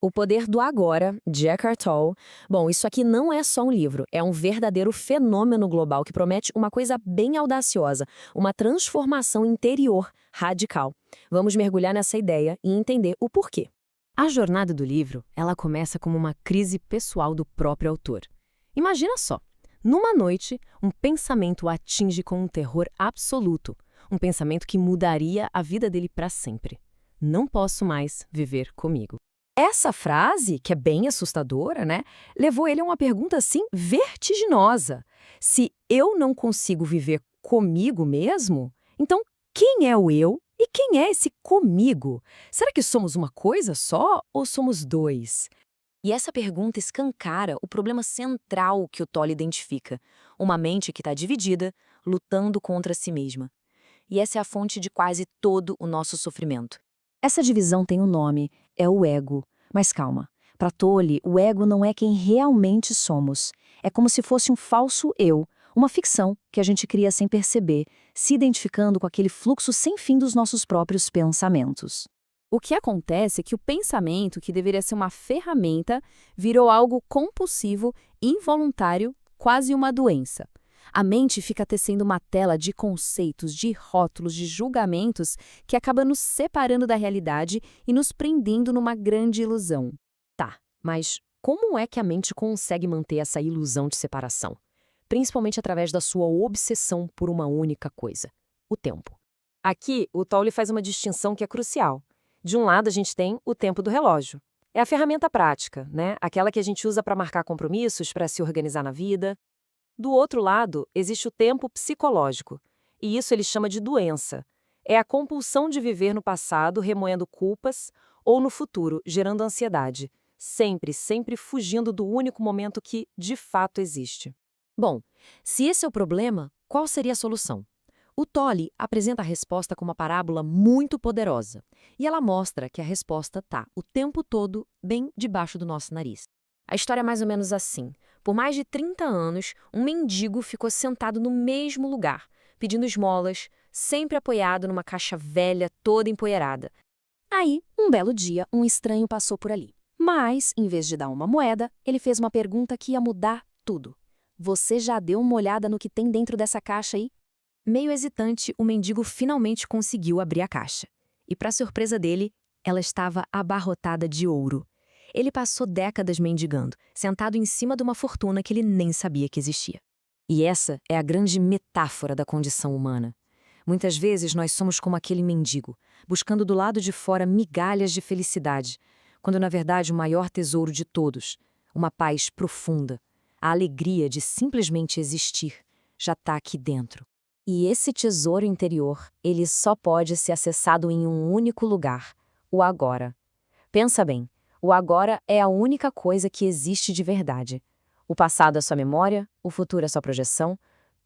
O Poder do Agora, de Eckhart Tolle. Bom, isso aqui não é só um livro, é um verdadeiro fenômeno global que promete uma coisa bem audaciosa, uma transformação interior radical. Vamos mergulhar nessa ideia e entender o porquê. A jornada do livro, ela começa como uma crise pessoal do próprio autor. Imagina só, numa noite, um pensamento o atinge com um terror absoluto, um pensamento que mudaria a vida dele para sempre. Não posso mais viver comigo. Essa frase, que é bem assustadora, né, levou ele a uma pergunta assim vertiginosa. Se eu não consigo viver comigo mesmo, então quem é o eu e quem é esse comigo? Será que somos uma coisa só ou somos dois? E essa pergunta escancara o problema central que o Tolle identifica: uma mente que está dividida, lutando contra si mesma. E essa é a fonte de quase todo o nosso sofrimento. Essa divisão tem um nome, é o ego. Mas calma, para Tolle, o ego não é quem realmente somos. É como se fosse um falso eu, uma ficção que a gente cria sem perceber, se identificando com aquele fluxo sem fim dos nossos próprios pensamentos. O que acontece é que o pensamento, que deveria ser uma ferramenta, virou algo compulsivo, involuntário, quase uma doença. A mente fica tecendo uma tela de conceitos, de rótulos, de julgamentos que acaba nos separando da realidade e nos prendendo numa grande ilusão. Tá, mas como é que a mente consegue manter essa ilusão de separação? Principalmente através da sua obsessão por uma única coisa: o tempo. Aqui, o Tolle faz uma distinção que é crucial. De um lado, a gente tem o tempo do relógio. É a ferramenta prática, né? Aquela que a gente usa para marcar compromissos, para se organizar na vida. Do outro lado, existe o tempo psicológico, e isso ele chama de doença. É a compulsão de viver no passado, remoendo culpas, ou no futuro, gerando ansiedade, sempre fugindo do único momento que, de fato, existe. Bom, se esse é o problema, qual seria a solução? O Tolle apresenta a resposta com uma parábola muito poderosa, e ela mostra que a resposta está o tempo todo bem debaixo do nosso nariz. A história é mais ou menos assim. Por mais de 30 anos, um mendigo ficou sentado no mesmo lugar, pedindo esmolas, sempre apoiado numa caixa velha toda empoeirada. Aí, um belo dia, um estranho passou por ali. Mas, em vez de dar uma moeda, ele fez uma pergunta que ia mudar tudo. Você já deu uma olhada no que tem dentro dessa caixa aí? Meio hesitante, o mendigo finalmente conseguiu abrir a caixa. E, para surpresa dele, ela estava abarrotada de ouro. Ele passou décadas mendigando, sentado em cima de uma fortuna que ele nem sabia que existia. E essa é a grande metáfora da condição humana. Muitas vezes nós somos como aquele mendigo, buscando do lado de fora migalhas de felicidade, quando na verdade o maior tesouro de todos, uma paz profunda, a alegria de simplesmente existir, já está aqui dentro. E esse tesouro interior, ele só pode ser acessado em um único lugar, o agora. Pensa bem. O agora é a única coisa que existe de verdade. O passado é sua memória, o futuro é sua projeção.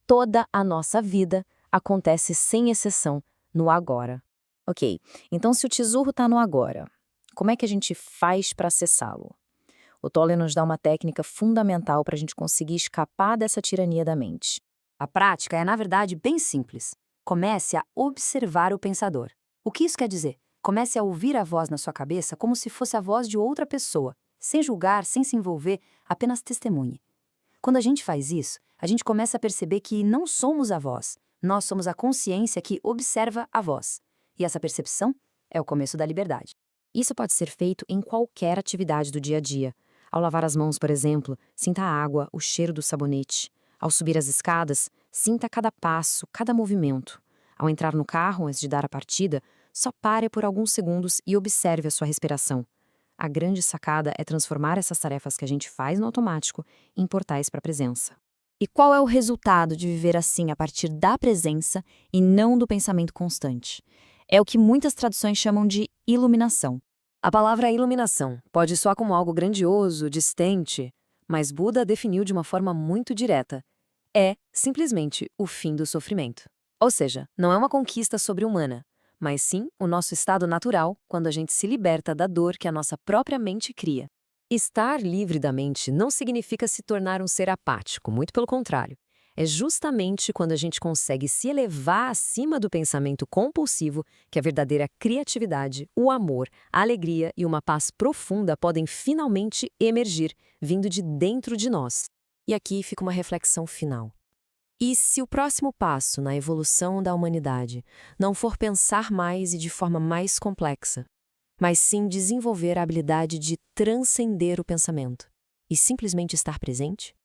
Toda a nossa vida acontece sem exceção no agora. Ok, então se o tesouro está no agora, como é que a gente faz para acessá-lo? O Tolle nos dá uma técnica fundamental para a gente conseguir escapar dessa tirania da mente. A prática é, na verdade, bem simples. Comece a observar o pensador. O que isso quer dizer? Comece a ouvir a voz na sua cabeça como se fosse a voz de outra pessoa, sem julgar, sem se envolver, apenas testemunhe. Quando a gente faz isso, a gente começa a perceber que não somos a voz, nós somos a consciência que observa a voz. E essa percepção é o começo da liberdade. Isso pode ser feito em qualquer atividade do dia a dia. Ao lavar as mãos, por exemplo, sinta a água, o cheiro do sabonete. Ao subir as escadas, sinta cada passo, cada movimento. Ao entrar no carro, antes de dar a partida, só pare por alguns segundos e observe a sua respiração. A grande sacada é transformar essas tarefas que a gente faz no automático em portais para a presença. E qual é o resultado de viver assim a partir da presença e não do pensamento constante? É o que muitas traduções chamam de iluminação. A palavra iluminação pode soar como algo grandioso, distante, mas Buda definiu de uma forma muito direta. É, simplesmente, o fim do sofrimento. Ou seja, não é uma conquista sobre-humana, mas sim o nosso estado natural quando a gente se liberta da dor que a nossa própria mente cria. Estar livre da mente não significa se tornar um ser apático, muito pelo contrário. É justamente quando a gente consegue se elevar acima do pensamento compulsivo que a verdadeira criatividade, o amor, a alegria e uma paz profunda podem finalmente emergir, vindo de dentro de nós. E aqui fica uma reflexão final. E se o próximo passo na evolução da humanidade não for pensar mais e de forma mais complexa, mas sim desenvolver a habilidade de transcender o pensamento e simplesmente estar presente?